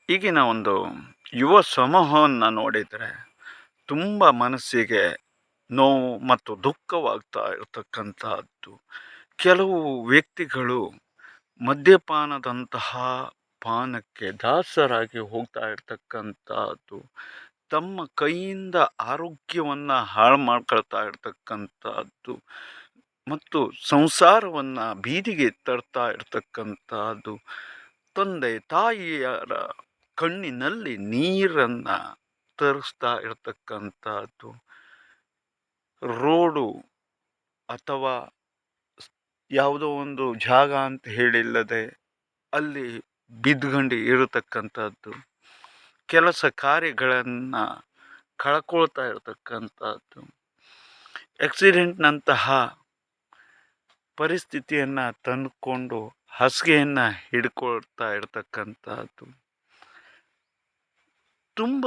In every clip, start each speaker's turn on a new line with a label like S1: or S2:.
S1: ಈಗಿನ ಒಂದು ಯುವ ಸಮೂಹವನ್ನು ನೋಡಿದರೆ ತುಂಬ ಮನಸ್ಸಿಗೆ ನೋವು ಮತ್ತು ದುಃಖವಾಗ್ತಾ ಇರತಕ್ಕಂತಹದ್ದು. ಕೆಲವು ವ್ಯಕ್ತಿಗಳು ಮದ್ಯಪಾನದಂತಹ ಪಾನಕ್ಕೆ ದಾಸರಾಗಿ ಹೋಗ್ತಾ ಇರ್ತಕ್ಕಂಥದ್ದು. ತಮ್ಮ ಕೈಯಿಂದ ಆರೋಗ್ಯವನ್ನು ಹಾಳು ಮಾಡ್ಕೊಳ್ತಾ ಇರ್ತಕ್ಕಂಥದ್ದು ಮತ್ತು ಸಂಸಾರವನ್ನು ಬೀದಿಗೆ ತರ್ತಾ ಇರ್ತಕ್ಕಂಥದ್ದು. ತಂದೆ ತಾಯಿಯರ ಕಣ್ಣಿನಲ್ಲಿ ನೀರನ್ನು ತರಿಸ್ತಾ ಇರತಕ್ಕಂಥದ್ದು. ರೋಡು ಅಥವಾ ಯಾವುದೋ ಒಂದು ಜಾಗ ಅಂತ ಹೇಳಿಲ್ಲದೆ ಅಲ್ಲಿ ಬಿದ್ಕೊಂಡು ಇರತಕ್ಕಂಥದ್ದು. ಕೆಲಸ ಕಾರ್ಯಗಳನ್ನು ಕಳ್ಕೊಳ್ತಾ ಇರತಕ್ಕಂಥದ್ದು. ಆಕ್ಸಿಡೆಂಟ್ನಂತಹ ಪರಿಸ್ಥಿತಿಯನ್ನು ತಂದುಕೊಂಡು ಹಾಸಿಗೆಯನ್ನು ಹಿಡ್ಕೊಳ್ತಾ ಇರತಕ್ಕಂಥದ್ದು. ತುಂಬ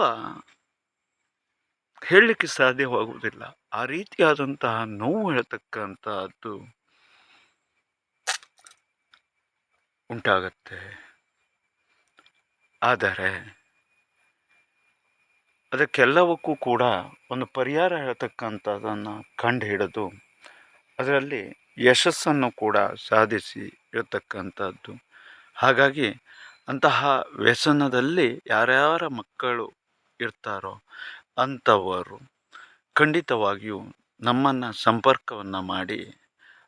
S1: ಹೇಳಲಿಕ್ಕೆ ಸಾಧ್ಯವಾಗುವುದಿಲ್ಲ. ಆ ರೀತಿಯಾದಂತಹ ನೋವು ಹೇಳ್ತಕ್ಕಂಥದ್ದು ಉಂಟಾಗತ್ತೆ. ಆದರೆ ಅದಕ್ಕೆಲ್ಲವಕ್ಕೂ ಕೂಡ ಒಂದು ಪರಿಹಾರ ಹೇಳ್ತಕ್ಕಂಥದ್ದನ್ನು ಕಂಡು ಹಿಡಿದು ಅದರಲ್ಲಿ ಯಶಸ್ಸನ್ನು ಕೂಡ ಸಾಧಿಸಿ ಇರತಕ್ಕಂಥದ್ದು. ಹಾಗಾಗಿ ಅಂತಹ ವ್ಯಸನದಲ್ಲಿ ಯಾರ್ಯಾರ ಮಕ್ಕಳು ಇರ್ತಾರೋ ಅಂಥವರು ಖಂಡಿತವಾಗಿಯೂ ನಮ್ಮನ್ನು ಸಂಪರ್ಕವನ್ನು ಮಾಡಿ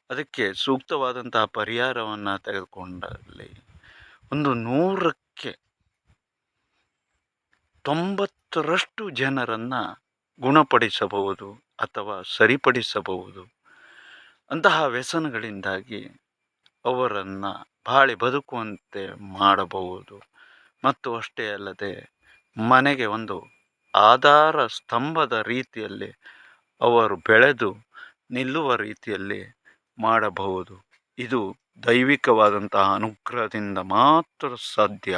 S1: ಅದಕ್ಕೆ ಸೂಕ್ತವಾದಂತಹ ಪರಿಹಾರವನ್ನು ತೆಗೆದುಕೊಂಡಲ್ಲಿ ಒಂದು 100ಕ್ಕೆ 90ರಷ್ಟು ಜನರನ್ನು ಗುಣಪಡಿಸಬಹುದು ಅಥವಾ ಸರಿಪಡಿಸಬಹುದು. ಅಂತಹ ವ್ಯಸನಗಳಿಂದಾಗಿ ಅವರನ್ನು ಬಾಳಿ ಬದುಕುವಂತೆ ಮಾಡಬಹುದು. ಮತ್ತು ಅಷ್ಟೇ ಅಲ್ಲದೆ ಮನೆಗೆ ಒಂದು ಆಧಾರ ಸ್ತಂಭದ ರೀತಿಯಲ್ಲಿ ಅವರು ಬೆಳೆದು ನಿಲ್ಲುವ ರೀತಿಯಲ್ಲಿ ಮಾಡಬಹುದು. ಇದು ದೈವಿಕವಾದಂತಹ ಅನುಗ್ರಹದಿಂದ ಮಾತ್ರ ಸಾಧ್ಯ.